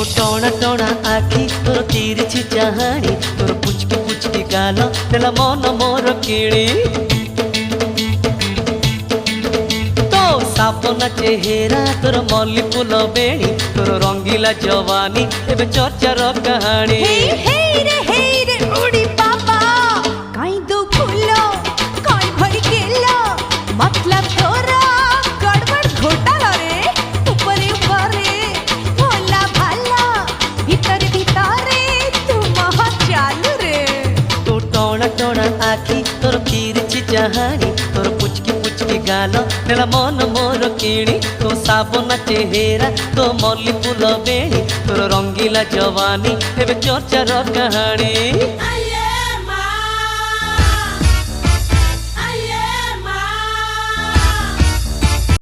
टोना टोना आखि तोर तिरछी चाहाणी तोर पुचकी पुचकी गाल तेला मन मोर किणी तो सापना चेहरा तोर मल्ली फूल बेणी तोर रंगीला जवानी एबे चर्चार कहानी हे रे उड़ी बाबा काई दो फूलो काई भरी गेलो मतलब तोरा गड़बड़ घोटाला रे ऊपरे ऊपरे भोला भाला भीतर भीतरे तू महा चालू रे तो टोना टोना आखि तोर तिरछी चाहाणी तोर पुचकी पुचकी गाल तेला मन मोर किणी तो साबना चेहरा तो मल्ली फूल बेणी तोर रंगीला जवानी एबे चर्चार कहानी।